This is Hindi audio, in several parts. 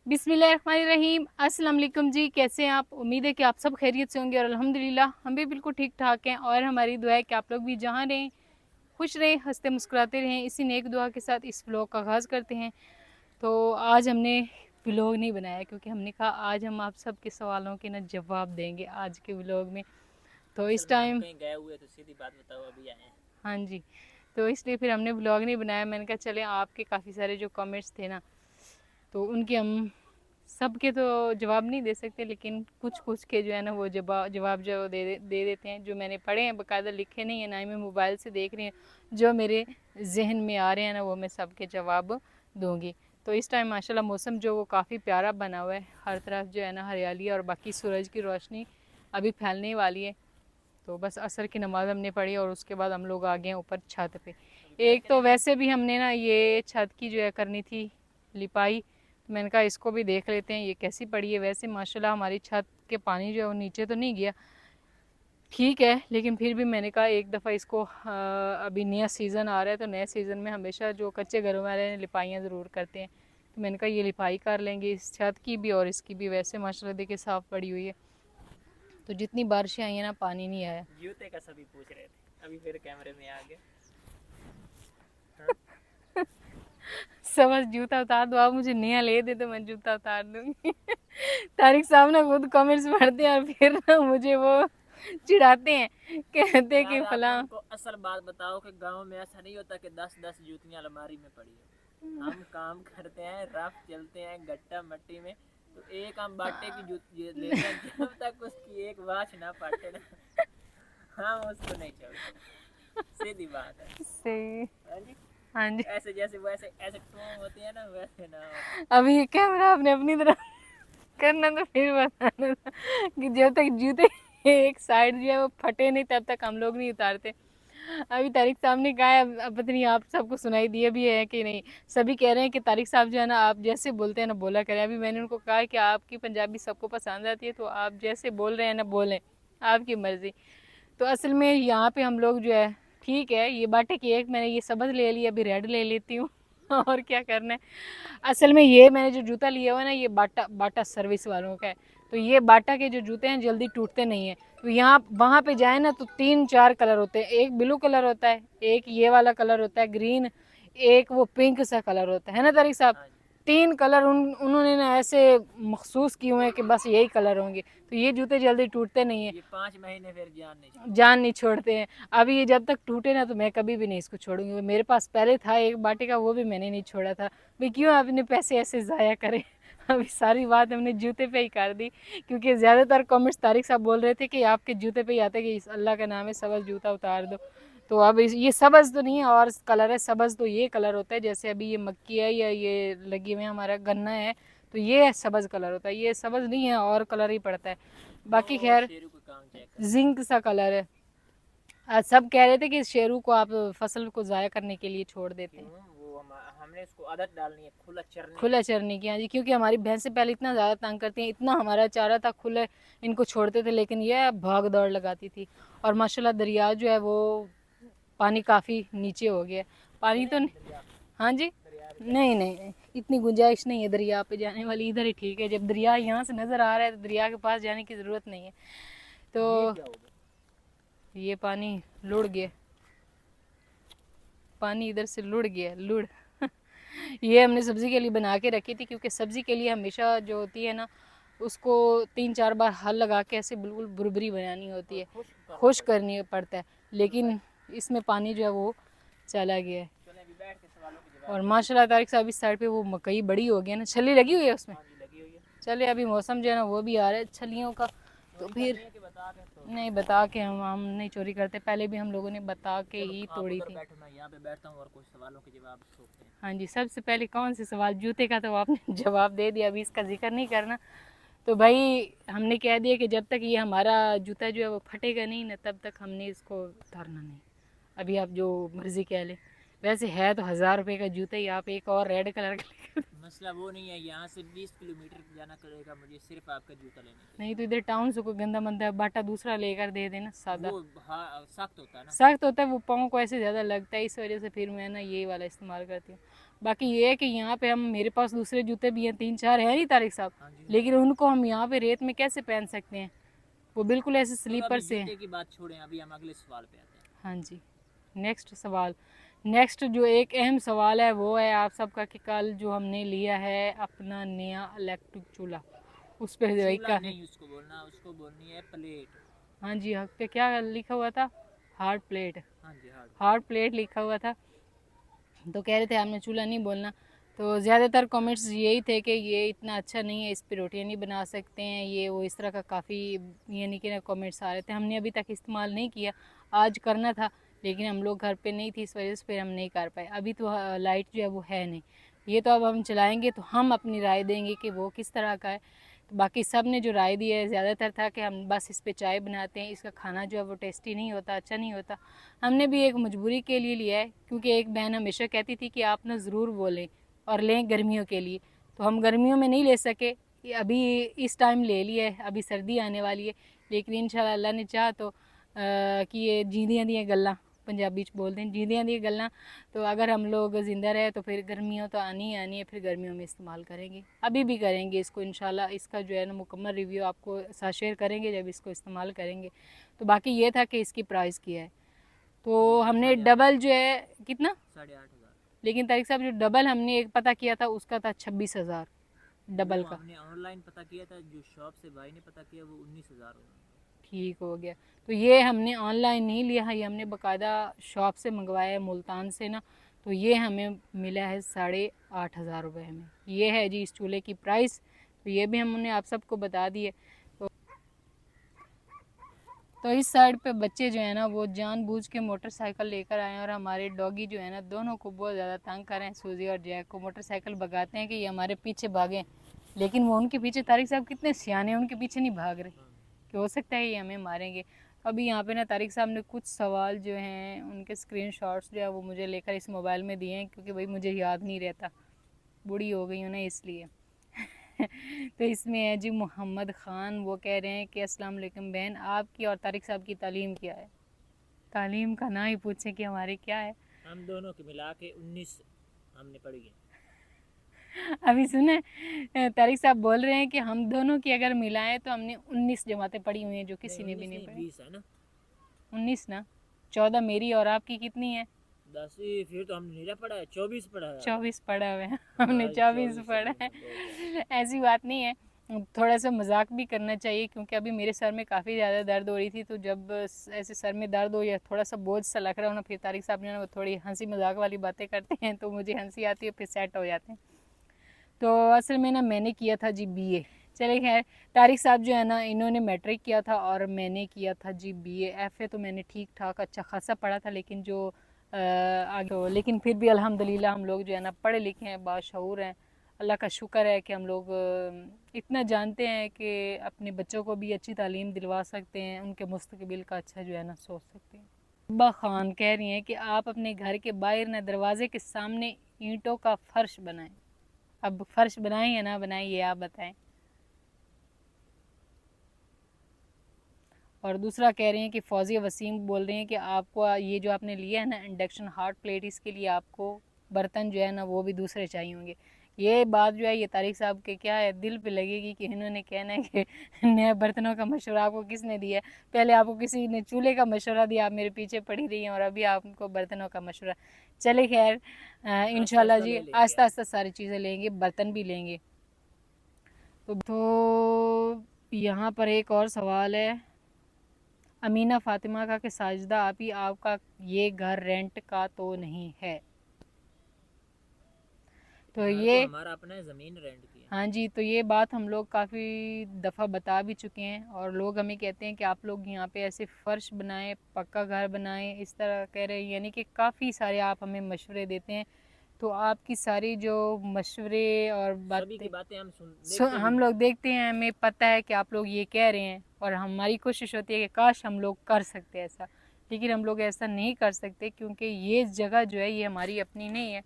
बिस्मिल्लाहिर्रहमानिर्रहीम। अस्सलाम वालेकुम जी, कैसे हैं आप? उम्मीद है कि आप सब खैरियत से होंगे और अल्हम्दुलिल्लाह हम भी बिल्कुल ठीक ठाक हैं। और हमारी दुआ है कि आप लोग भी जहाँ रहें खुश रहें, हंसते मुस्कुराते रहें। इसी नेक दुआ के साथ इस व्लॉग का आगाज़ करते हैं। तो आज हमने व्लॉग नहीं बनाया क्योंकि हमने कहा आज हम आप सब के सवालों के ना जवाब देंगे आज के व्लॉग में। तो असल इस में हम टाइम कहीं गए हुए तो सीधी बात बताओ अभी आए हैं। हाँ जी, तो इसलिए फिर हमने व्लॉग नहीं बनाया। मैंने कहा चले आपके काफ़ी सारे जो कमेंट्स थे ना, तो उनके हम सबके तो जवाब नहीं दे सकते, लेकिन कुछ कुछ के जो है ना वो जवाब जो दे देते हैं। जो मैंने पढ़े हैं, बाकायदा लिखे नहीं है, ना ही मैं मोबाइल से देख रही हूँ। जो मेरे जहन में आ रहे हैं ना वो मैं सबके जवाब दूंगी। तो इस टाइम माशाल्लाह मौसम जो वो काफ़ी प्यारा बना हुआ है। हर तरफ जो है ना हरियाली और बाकी सूरज की रोशनी अभी फैलने वाली है। तो बस असर की नमाज़ हमने पढ़ी और उसके बाद हम लोग आ गए हैं ऊपर छत पे। अभी बैठ एक के तो नहीं आए। वैसे भी हमने ना ये छत की जो है करनी थी लिपाई, तो मैंने कहा इसको भी देख लेते हैं ये कैसी पड़ी है। वैसे माशाल्लाह हमारी छत के पानी जो है वो नीचे तो नहीं गया, ठीक है, लेकिन फिर भी मैंने कहा एक दफ़ा इसको अभी नया सीज़न आ रहा है तो नए सीज़न में हमेशा जो कच्चे घरों वाले लिपाइयाँ ज़रूर करते हैं। तो मैंने कहा ये लिपाई कर लेंगे इस छत की भी और इसकी भी। वैसे माशाल्लाह देखिए साफ़ पड़ी हुई है, तो जितनी बारिशें आई हैं ना पानी नहीं आया। जूते का सभी पूछ रहे थे, अभी फिर कैमरे में आ गए। हाँ? समझ जूता उतार दो, आप मुझे नया ले दे तो मैं जूता उतार दूंगी। तारिक साहब ना खुद कमेंट्स पढ़ते हैं और फिर ना मुझे वो चिढ़ाते हैं, कहते हैं कि यार आप फलां। हमको असल बात बताओ कि गांव में ऐसा नहीं होता कि 10-10 जूतियां अलमारी में पड़ी है। हम काम करते हैं, रफ चलते हैं गट्टा मट्टी में, तो एक हम बाटे की जूती लेते हैं, जब तक उसकी एक वाच ना पाटे ना हम उसको नहीं छोड़ते। सीधी बात है। सही। हाँ जी। हाँ जी। ऐसे जैसे वैसे ऐसे टोंग होती है ना, वैसे ना हो। अभी ये कैमरा आपने अपनी तरफ करना तो फिर बताना था कि जब तक जूते एक साइड जो है वो फटे नहीं तब तक हम लोग नहीं उतारते। अभी तारिक साहब ने कहा है, अब पता नहीं आप सबको सुनाई दिया भी है कि नहीं। सभी कह रहे हैं कि तारिक साहब जो है ना आप जैसे बोलते हैं ना बोला करें। अभी मैंने उनको कहा कि आपकी पंजाबी सबको पसंद आती है तो आप जैसे बोल रहे हैं ना बोलें, आपकी मर्ज़ी। तो असल में यहाँ पे हम लोग जो है ठीक है, ये बाटे की एक मैंने ये सब्ज़ ले ली, अभी रेड ले लेती हूँ। और क्या करना है। असल में ये मैंने जो जूता लिया हुआ है ना ये बाटा बाटा सर्विस वालों का है। तो ये बाटा के जो जूते हैं जल्दी टूटते नहीं हैं। तो यहाँ वहाँ पे जाए ना तो 3-4 कलर होते हैं। एक ब्लू कलर होता है, एक ये वाला कलर होता है ग्रीन, एक वो पिंक सा कलर होता है ना तारिक साहब। हाँ जी। 3 कलर उन्होंने ना ऐसे मखसूस किए हुए हैं कि बस यही कलर होंगे। तो ये जूते जल्दी टूटते नहीं हैं, ये 5 महीने फिर जान नहीं छोड़ते। जान नहीं छोड़ते हैं। अभी ये जब तक टूटे ना तो मैं कभी भी नहीं इसको छोड़ूंगी। मेरे पास पहले था एक बाटे का, वो भी मैंने नहीं छोड़ा था। भाई क्यों अपने पैसे ऐसे ज़ाया करें। अभी सारी बात हमने जूते पे ही कर दी क्योंकि ज़्यादातर कमेंट्स तारिक साहब बोल रहे थे कि आपके जूते पे ही आते कि इस अल्लाह का नाम है सबज जूता उतार दो। तो अब ये सबज तो नहीं है और कलर है सबज, तो ये कलर होता है जैसे अभी ये मक्की है या ये लगी हुई हमारा गन्ना है तो ये सबज कलर होता है। ये सबज नहीं है और कलर ही पड़ता है। बाकी वो खैर शेरू का काम चेक करो। जिंक सा कलर है। आज सब कह रहे थे कि शेरू को आप फसल को ज़ाया करने के लिए छोड़ देते क्यों? हैं, वो हमने इसको आदत डालनी है खुला चरने खुला की। चरने की। हाँ जी, क्योंकि हमारी भैंसें पहले इतना ज़्यादा तंग करती हैं, इतना हमारा चारा था खुले इनको छोड़ते थे, लेकिन ये भाग दौड़ लगाती थी। और माशाल्लाह दरिया जो है वो पानी काफ़ी नीचे हो गया है। पानी चले तो अभी नहीं। दरिया पे। हाँ जी। दरिया पे चले। नहीं नहीं नहीं, इतनी गुंजाइश नहीं है दरिया पे जाने वाली, इधर ही ठीक है। जब दरिया यहाँ से नज़र आ रहा है तो दरिया के पास जाने की ज़रूरत नहीं है। ये तो क्या हो गया? ये पानी लुढ़ गया, पानी इधर से लुढ़ गया लुढ़। ये हमने सब्ज़ी के लिए बना के रखी थी क्योंकि सब्ज़ी के लिए हमेशा जो होती है ना उसको 3-4 बार हल लगा के ऐसे बिल्कुल बुरबुरी बनानी होती और है, खुश करना खुश पड़ता है। करनी पड़ता है। लेकिन इसमें पानी जो है वो चला गया है। चले अभी बैठ के सवालों के और जवाब देते हैं। माशाल्लाह तारिक साहब इस साइड पे वो मकई बड़ी हो गई है ना, छली लगी हुई है उसमें। हाँ जी, लगी हुई है। चले अभी मौसम जो है ना वो भी आ रहा है छलियों का, तो चोरी फिर करनी है कि बता के तोड़ नहीं देंगे? बता के हम नहीं चोरी करते, पहले भी हम लोगों ने बता के चलो ही आप तोड़ी उधर थी। बैठो, मैं यहाँ पे बैठता हूँ और कुछ सवालों के जवाब सोचते हैं। हाँ जी, सबसे पहले कौन से सवाल? जूते का तो आपने जवाब दे दिया, अभी इसका जिक्र नहीं करना। तो भाई हमने कह दिया कि जब तक ये हमारा जूता जो है वो फटेगा नहीं ना तब तक हमने इसको उतारना नहीं। अभी आप जो मर्ज़ी कह लें, वैसे है तो 1000 रुपये का जूता ही, आप एक और रेड कलर का लेकर। मसला वो नहीं है, यहाँ से 20 किलोमीटर जाना पड़ेगा मुझे सिर्फ आपका जूता लेने के लिए। नहीं तो इधर टाउन से कोई गंदा मंदा बाटा दूसरा लेकर दे देना सादा। वो हाँ सख्त होता है ना। सख्त होता है वो, पाँव को ऐसे ज़्यादा लगता है, इस वजह से फिर मैं ना ये वाला इस्तेमाल करती हूँ। बाकी ये है कि यहाँ पे हम, मेरे पास दूसरे जूते भी हैं, 3-4 हैं नहीं तारिक साहब, हाँ जी। लेकिन उनको हम यहाँ पे रेत में कैसे पहन सकते हैं, वो बिल्कुल ऐसे चलो स्लीपर अभी से हैं। जूते की बात छोड़ें, अभी हम अगले सवाल पे आते हैं। हाँ जी, नेक्स्ट सवाल। नेक्स्ट जो एक अहम सवाल है वो है आप सबका कि कल जो हमने लिया है अपना नया इलेक्ट्रिक चूल्हा, उस पर चूल्हा है। नहीं उसको बोलना, उसको बोलनी है प्लेट। हाँ जी, हक पे क्या लिखा हुआ था? Hard plate. हाँ जी, हार्ड। हार्ड प्लेट लिखा हुआ था। तो कह रहे थे आपने चूल्हा नहीं बोलना। तो ज़्यादातर कमेंट्स यही थे कि ये इतना अच्छा नहीं है, इस पर रोटियाँ नहीं बना सकते हैं, ये वो, इस तरह का काफ़ी यानी कि ना कमेंट्स आ रहे थे। हमने अभी तक इस्तेमाल नहीं किया, आज करना था लेकिन हम लोग घर पे नहीं थी, इस वजह से फिर हम नहीं कर पाए। अभी तो लाइट जो है वो है नहीं, ये तो अब हम चलाएँगे तो हम अपनी राय देंगे कि वो किस तरह का है। तो बाकी सब ने जो राय दी है ज़्यादातर था कि हम बस इस पे चाय बनाते हैं, इसका खाना जो है वो टेस्टी नहीं होता, अच्छा नहीं होता। हमने भी एक मजबूरी के लिए लिया है, क्योंकि एक बहन हमेशा कहती थी कि आप ना ज़रूर वो लें और लें गर्मियों के लिए, तो हम गर्मियों में नहीं ले सके, अभी इस टाइम ले लिया है, अभी सर्दी आने वाली है। लेकिन इंशाल्लाह अल्लाह ने चाहा तो कि ये जींदियाँ दी गल्लां, पंजाबी च बोलते हैं जींदियाँ दी गल्लां, तो अगर हम लोग ज़िंदा रहे तो फिर गर्मियों तो आनी ही आनी है, फिर गर्मियों में इस्तेमाल करेंगे, अभी भी करेंगे इसको इंशाल्लाह। इसका जो है ना मुकम्मल रिव्यू आपको साथ शेयर करेंगे जब इसको इस्तेमाल करेंगे। तो बाकी ये था कि इसकी प्राइस क्या है, तो हमने डबल जो है कितना 8,500। लेकिन तारिक साहब जो डबल हमने एक पता किया था उसका था 26,000 डबल वो का। हमने ऑनलाइन पता किया था, जो शॉप से भाई ने पता किया वो 19,000 होगा। ठीक हो गया। तो ये हमने ऑनलाइन नहीं लिया है, ये हमने बाकायदा शॉप से मंगवाया है, मुल्तान से ना। तो ये हमें मिला है 8,500 रुपये में। ये है जी इस चूल्हे की प्राइस। तो ये भी हमने आप सबको बता दिए। तो इस साइड पे बच्चे जो है ना वो जानबूझ के मोटरसाइकिल लेकर आए हैं, और हमारे डॉगी जो है ना दोनों को बहुत ज़्यादा तंग कर रहे हैं, सूजी और जैक को मोटरसाइकिल भगाते हैं कि ये हमारे पीछे भागें, लेकिन वो उनके पीछे, तारिक साहब कितने सियाने हैं, उनके पीछे नहीं भाग रहे कि हो सकता है ये हमें मारेंगे। अभी यहाँ पे ना तारिक साहब ने कुछ सवाल जो हैं उनके स्क्रीनशॉट्स जो है वो मुझे लेकर इस मोबाइल में दिए हैं, क्योंकि भाई मुझे याद नहीं रहता, बूढ़ी हो गई हूँ ना इसलिए। तो इसमें है जी मोहम्मद ख़ान, वो कह रहे हैं कि अस्सलाम वालेकुम बहन, आपकी और तारिक साहब की तालीम क्या है? तालीम का ना ही पूछें कि हमारी क्या है। हम दोनों के मिला के 19 हमने पढ़ी है। अभी सुने, तारिक साहब बोल रहे हैं कि हम दोनों की अगर मिलाएं तो हमने 19 जमातें पढ़ी हुई हैं, जो किसी ने भी नहीं पढ़ी। 20 है ना। 19 ना, 14 मेरी, और आपकी कितनी है? 10 ही, फिर तो हमने नीरा पढ़ा है, 24 पढ़ा है। 24 पढ़ा हुआ है हमने, 24 पढ़ा है। ऐसी बात नहीं है, थोड़ा सा मजाक भी करना चाहिए, क्योंकि अभी मेरे सर में काफ़ी ज़्यादा दर्द हो रही थी, तो जब ऐसे सर में दर्द हो या थोड़ा सा बोझ सा लग रहा हो ना, फिर तारिक साहब जो है वो थोड़ी हंसी मजाक वाली बातें करते हैं, तो मुझे हंसी आती है, फिर सेट हो जाते हैं। तो असल में ना मैंने किया था जी बीए। चले खैर, तारिक साहब जो है ना इन्होंने मैट्रिक किया था और मैंने किया था जी बीए। एफए तो मैंने ठीक ठाक अच्छा खासा पढ़ा था, लेकिन जो आगे तो, लेकिन फिर भी अल्हम्दुलिल्लाह हम लोग जो है ना पढ़े लिखे हैं, बाशऊर हैं। अल्लाह का शुक्र है कि हम लोग इतना जानते हैं कि अपने बच्चों को भी अच्छी तालीम दिलवा सकते हैं, उनके मुस्तकबिल का अच्छा जो है ना सोच सकते हैं। अब्बा खान कह रही हैं कि आप अपने घर के बाहर ना दरवाजे के सामने ईंटों का फर्श बनाएं। अब फर्श बनाएं या ना बनाएं ये आप बताएं। और दूसरा कह रहे हैं कि फौजिया वसीम बोल रहे हैं कि आपको ये जो आपने लिया है ना इंडक्शन हॉट प्लेट, इसके लिए आपको बर्तन जो है ना वो भी दूसरे चाहिए होंगे। ये बात जो है ये तारिक साहब के क्या है दिल पे लगेगी कि इन्होंने कहना है कि नए बर्तनों का मशवरा आपको किसने दिया है। पहले आपको किसी ने चूल्हे का मशवरा दिया, आप मेरे पीछे पड़ी रही हैं, और अभी आपको बर्तनों का मशवरा। चले खैर, इंशाल्लाह जी आस्ता आस्ता सारी चीज़ें लेंगे, बर्तन भी लेंगे। तो यहाँ पर एक और सवाल है अमीना फ़ातिमा का कि साजिदा आपी आपका ये घर रेंट का तो नहीं है? तो ये तो हमारा अपना ज़मीन रेंट की है। हाँ जी, तो ये बात हम लोग काफ़ी दफ़ा बता भी चुके हैं, और लोग हमें कहते हैं कि आप लोग यहाँ पे ऐसे फ़र्श बनाएं, पक्का घर बनाएं, इस तरह कह रहे हैं, यानी कि काफ़ी सारे आप हमें मशवरे देते हैं। तो आपकी सारी जो मशवरे और सभी की बातें हम हम लोग देखते हैं, हमें पता है कि आप लोग ये कह रहे हैं, और हमारी कोशिश होती है कि काश हम लोग कर सकते ऐसा, लेकिन हम लोग ऐसा नहीं कर सकते, क्योंकि ये जगह जो है ये हमारी अपनी नहीं है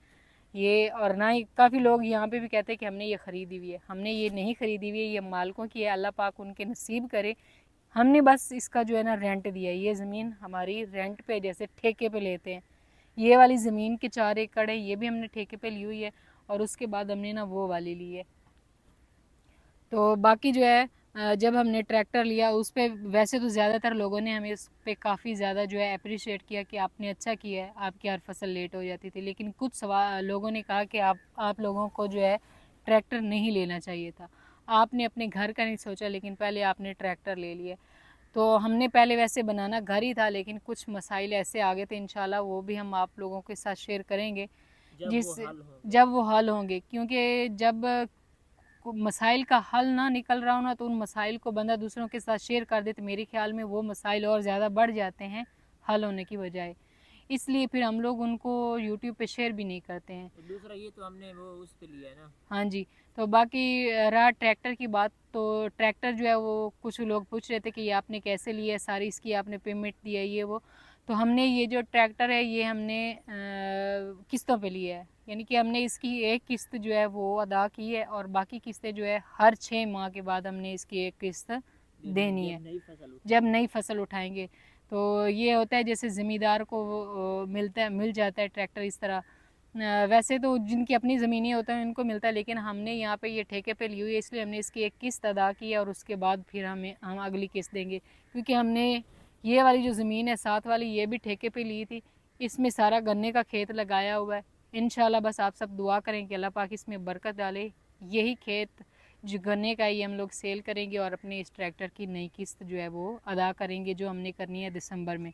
ये। और ना ही काफ़ी लोग यहाँ पे भी कहते हैं कि हमने ये ख़रीदी हुई है, हमने ये नहीं ख़रीदी हुई है, ये मालिकों की है, अल्लाह पाक उनके नसीब करे। हमने बस इसका जो है ना रेंट दिया है, ये ज़मीन हमारी रेंट पे, जैसे ठेके पे लेते हैं, ये वाली ज़मीन के 4 एकड़ है, ये भी हमने ठेके पे ली हुई है, और उसके बाद हमने ना वो वाली ली है। तो बाकी जो है जब हमने ट्रैक्टर लिया उस पे वैसे तो ज़्यादातर लोगों ने हमें उस पे काफ़ी ज़्यादा जो है अप्रिशिएट किया कि आपने अच्छा किया है, आपकी हर फसल लेट हो जाती थी, लेकिन कुछ लोगों ने कहा कि आप लोगों को जो है ट्रैक्टर नहीं लेना चाहिए था, आपने अपने घर का नहीं सोचा, लेकिन पहले आपने ट्रैक्टर ले लिया। तो हमने पहले वैसे बनाना घर ही था, लेकिन कुछ मसाइल ऐसे आ गए थे, इंशाल्लाह वो भी हम आप लोगों के साथ शेयर करेंगे जब वो हल होंगे, क्योंकि जब मसाइल का हल ना निकल रहा हो ना, तो उन मसाइल को बंदा दूसरों के साथ शेयर कर दे, तो मेरे ख्याल में वो मसाइल और ज़्यादा बढ़ जाते हैं हल होने की बजाय, इसलिए फिर हम लोग उनको यूट्यूब पे शेयर भी नहीं करते हैं। तो दूसरा ये तो हमने वो उस पे लिया है ना। हाँ जी। तो बाकी रहा ट्रैक्टर की बात, तो ट्रैक्टर जो है वो कुछ लोग पूछ रहे थे कि ये आपने कैसे लिया है, सारी इसकी आपने पेमेंट दी है ये वो। तो हमने ये जो ट्रैक्टर है ये हमने किस्तों पे लिया है, यानी कि हमने इसकी एक किस्त जो है वो अदा की है, और बाकी किस्तें जो है हर 6 माह के बाद हमने इसकी एक किस्त देनी है जब नई फसल उठाएंगे। तो ये होता है जैसे ज़मींदार को मिल जाता है ट्रैक्टर इस तरह। वैसे तो जिनकी अपनी ज़मीनें होती हैं उनको मिलता है, लेकिन हमने यहाँ पे ये ठेके पे ली हुई है, इसलिए हमने इसकी एक किस्त अदा की है, और उसके बाद फिर हम अगली किस्त देंगे, क्योंकि हमने ये वाली जो ज़मीन है साथ वाली ये भी ठेके पे ली थी, इसमें सारा गन्ने का खेत लगाया हुआ है। इंशाल्लाह बस आप सब दुआ करें कि अल्लाह पाक इसमें बरकत डाले। यही खेत जो गन्ने का ये हम लोग सेल करेंगे और अपने इस ट्रैक्टर की नई किस्त जो है वो अदा करेंगे, जो हमने करनी है दिसंबर में।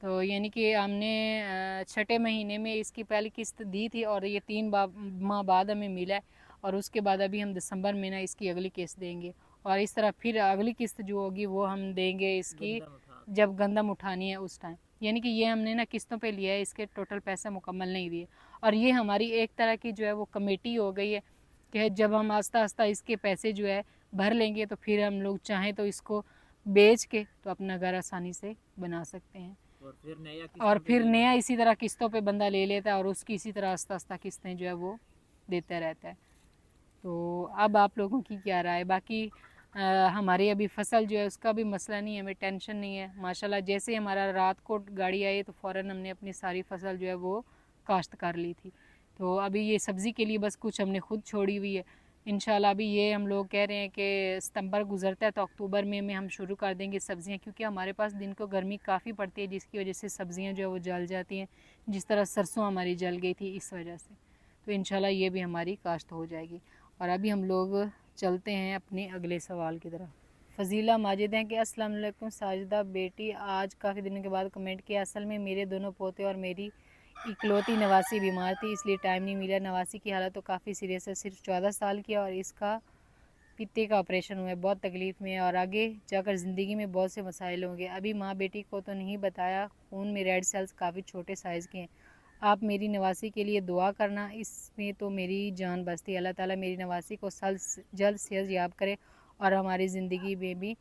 तो यानी कि हमने छठे महीने में इसकी पहली किस्त दी थी, और ये 3 माह बाद हमें मिला है, और उसके बाद अभी हम दिसंबर में ना इसकी अगली किस्त देंगे, और इस तरह फिर अगली किस्त जो होगी वो हम देंगे इसकी जब गंदम उठानी है उस टाइम। यानी कि ये हमने ना किस्तों पे लिया है, इसके टोटल पैसा मुकम्मल नहीं दिए, और ये हमारी एक तरह की जो है वो कमेटी हो गई है कि जब हम आस्ता आस्ता इसके पैसे जो है भर लेंगे, तो फिर हम लोग चाहें तो इसको बेच के तो अपना घर आसानी से बना सकते हैं, और फिर नया इसी तरह किस्तों पे बंदा ले लेता है, और उसकी इसी तरह आस्ता आस्ता किस्तें जो है वो देता रहता है। तो अब आप लोगों की क्या राय है? बाकी हमारी अभी फसल जो है उसका भी मसला नहीं है, हमें टेंशन नहीं है माशाल्लाह। जैसे ही हमारा रात को गाड़ी आई तो फ़ौरन हमने अपनी सारी फसल जो है वो काश्त कर ली थी। तो अभी ये सब्ज़ी के लिए बस कुछ हमने खुद छोड़ी हुई है। इंशाल्लाह अभी ये हम लोग कह रहे हैं कि सितंबर गुजरता है तो अक्टूबर में हम शुरू कर देंगे सब्ज़ियाँ, क्योंकि हमारे पास दिन को गर्मी काफ़ी पड़ती है, जिसकी वजह से सब्ज़ियाँ जो है वो जल जाती हैं, जिस तरह सरसों हमारी जल गई थी इस वजह से। तो इंशाल्लाह ये भी हमारी काश्त हो जाएगी। और अभी हम लोग चलते हैं अपने अगले सवाल की तरफ। फ़जीला माजिद हैं कि अस्सलाम वालेकुम साजिदा बेटी, आज काफ़ी दिनों के बाद कमेंट किया। असल में मेरे दोनों पोते और मेरी इकलौती नवासी बीमार थी, इसलिए टाइम नहीं मिला। नवासी की हालत तो काफ़ी सीरियस है, सिर्फ 14 साल की है, और इसका पित्ते का ऑपरेशन हुआ है, बहुत तकलीफ़ में है, और आगे जाकर ज़िंदगी में बहुत से मसाइल होंगे। अभी माँ बेटी को तो नहीं बताया, खून में रेड सेल्स काफ़ी छोटे साइज़ के हैं। आप मेरी नवासी के लिए दुआ करना, इसमें तो मेरी जान बचती है। अल्लाह ताला मेरी नवासी को जल्द सेहत याब करे और हमारी ज़िंदगी में भी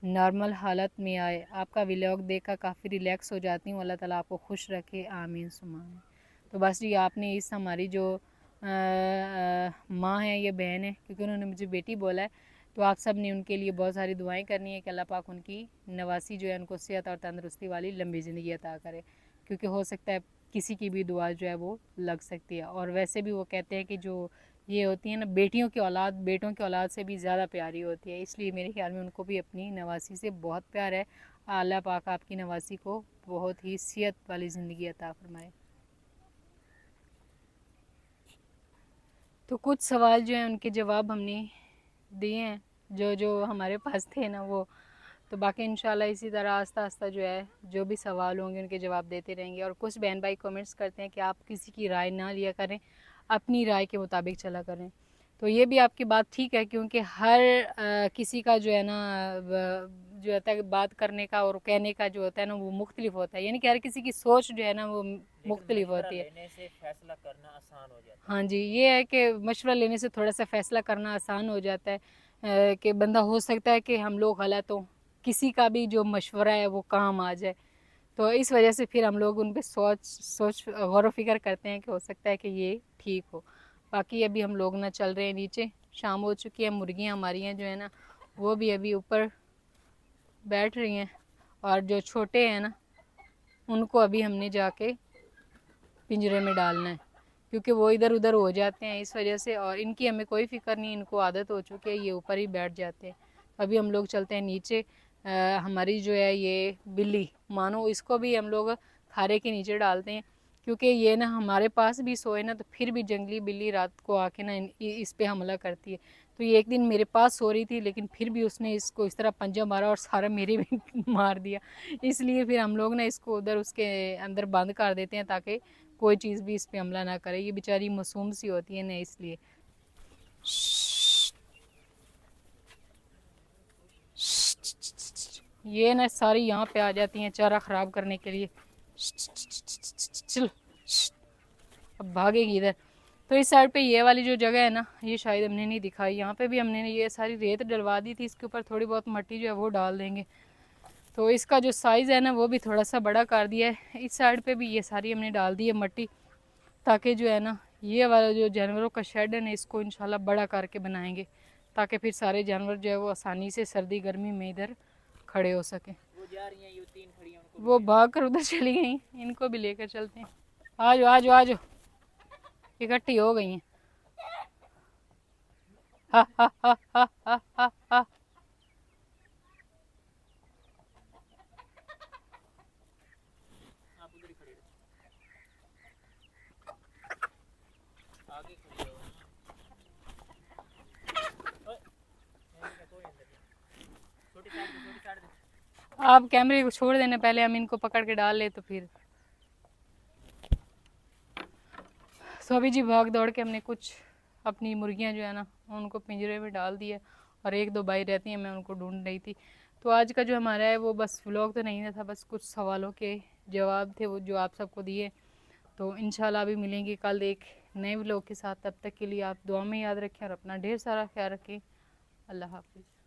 नॉर्मल हालत में आए। आपका व्लॉग देखकर काफ़ी रिलैक्स हो जाती हूँ। अल्लाह ताला आपको खुश रखे, आमीन सुमा आमीन। तो बस जी आपने इस हमारी जो माँ है, ये बहन है, क्योंकि उन्होंने मुझे बेटी बोला है, तो आप सब ने उनके लिए बहुत सारी दुआएं करनी है कि अल्लाह पाक उनकी नवासी जो है उनको सेहत और तंदरुस्ती वाली लंबी ज़िंदगी अता करे, क्योंकि हो सकता है किसी की भी दुआ जो है वो लग सकती है। और वैसे भी वो कहते हैं कि जो ये होती है ना बेटियों की औलाद बेटों की औलाद से भी ज़्यादा प्यारी होती है, इसलिए मेरे ख्याल में उनको भी अपनी नवासी से बहुत प्यार है। अल्लाह पाक आपकी नवासी को बहुत ही सेहत वाली ज़िंदगी अता फरमाए। तो कुछ सवाल जो हैं उनके जवाब हमने दिए हैं, जो जो हमारे पास थे ना वो। तो बाकी इंशाल्लाह इसी तरह आस्ता आस्ता जो है जो भी सवाल होंगे उनके जवाब देते रहेंगे। और कुछ बहन भाई कमेंट्स करते हैं कि आप किसी की राय ना लिया करें, अपनी राय के मुताबिक चला करें। तो ये भी आपकी बात ठीक है, क्योंकि हर किसी का जो है ना जो होता है बात करने का और कहने का जो होता है ना वो मुख्तलिफ होता है, यानी कि हर किसी की सोच जो है ना वो मुख्तलिफ होती है। लेने से फैसला करना आसान हो जाता है। हाँ जी, ये है कि मशवरा लेने से थोड़ा सा फ़ैसला करना आसान हो जाता है, कि बंदा हो सकता है कि हम लोग गलत हों, किसी का भी जो मशवरा है वो काम आ जाए, तो इस वजह से फिर हम लोग उन पे सोच गौर व फिक्र करते हैं कि हो सकता है कि ये ठीक हो। बाकी अभी हम लोग ना चल रहे हैं नीचे, शाम हो चुकी है, मुर्गियाँ हमारी हैं जो है ना वो भी अभी ऊपर बैठ रही हैं, और जो छोटे हैं ना उनको अभी हमने जाके पिंजरे में डालना है, क्योंकि वो इधर उधर हो जाते हैं इस वजह से। और इनकी हमें कोई फिक्र नहीं, इनको आदत हो चुकी है, ये ऊपर ही बैठ जाते हैं। अभी हम लोग चलते हैं नीचे। हमारी जो है ये बिल्ली मानो, इसको भी हम लोग खारे के नीचे डालते हैं, क्योंकि ये ना हमारे पास भी सोए ना तो फिर भी जंगली बिल्ली रात को आके ना इस पे हमला करती है। तो ये एक दिन मेरे पास सो रही थी, लेकिन फिर भी उसने इसको इस तरह पंजा मारा और सारा मेरे भी मार दिया। इसलिए फिर हम लोग ना इसको उधर उसके अंदर बंद कर देते हैं, ताकि कोई चीज़ भी इस पे हमला ना करे। ये बेचारी मासूम सी होती है ना, इसलिए। ये ना सारी यहाँ पे आ जाती हैं चारा ख़राब करने के लिए। चल, अब भागेगी इधर। तो इस साइड पे ये वाली जो जगह है ना, ये शायद हमने नहीं दिखाई। यहाँ पे भी हमने ये सारी रेत डलवा दी थी, इसके ऊपर थोड़ी बहुत मट्टी जो है वो डाल देंगे। तो इसका जो साइज़ है ना वो भी थोड़ा सा बड़ा कर दिया है। इस साइड पे भी ये सारी हमने डाल दी है मट्टी, ताकि जो है ना ये वाला जो जानवरों का शेड है ना, इसको इंशाल्लाह बड़ा करके बनाएंगे, ताकि फिर सारे जानवर जो है वो आसानी से सर्दी गर्मी में इधर खड़े हो सकें। वो जा रही हैं, ये 3 खड़ी हैं, उनको वो भाग कर उधर चली गई, इनको भी लेकर चलते हैं। आ जाओ आ जाओ आ जाओ, इकट्ठी हो गई हैं। हा हा हा हा हा हा हा। आप उधर ही खड़ी रहो, आगे खड़ी रहो। ओए, मैंने कोई अंदर नहीं। छोटी साइड दे, छोटी साइड दे। आप कैमरे को छोड़ देना, पहले हम इनको पकड़ के डाल ले तो फिर। तो अभी जी भाग दौड़ के हमने कुछ अपनी मुर्गियां जो है ना उनको पिंजरे में डाल दिया, और एक दो बाई रहती हैं, मैं उनको ढूंढ रही थी। तो आज का जो हमारा है वो बस व्लॉग तो नहीं था, बस कुछ सवालों के जवाब थे वो जो आप सबको दिए। तो इंशाल्लाह अभी मिलेंगे कल एक नए व्लॉग के साथ। तब तक के लिए आप दुआ में याद रखें और अपना ढेर सारा ख्याल रखें। अल्लाह हाफिज़।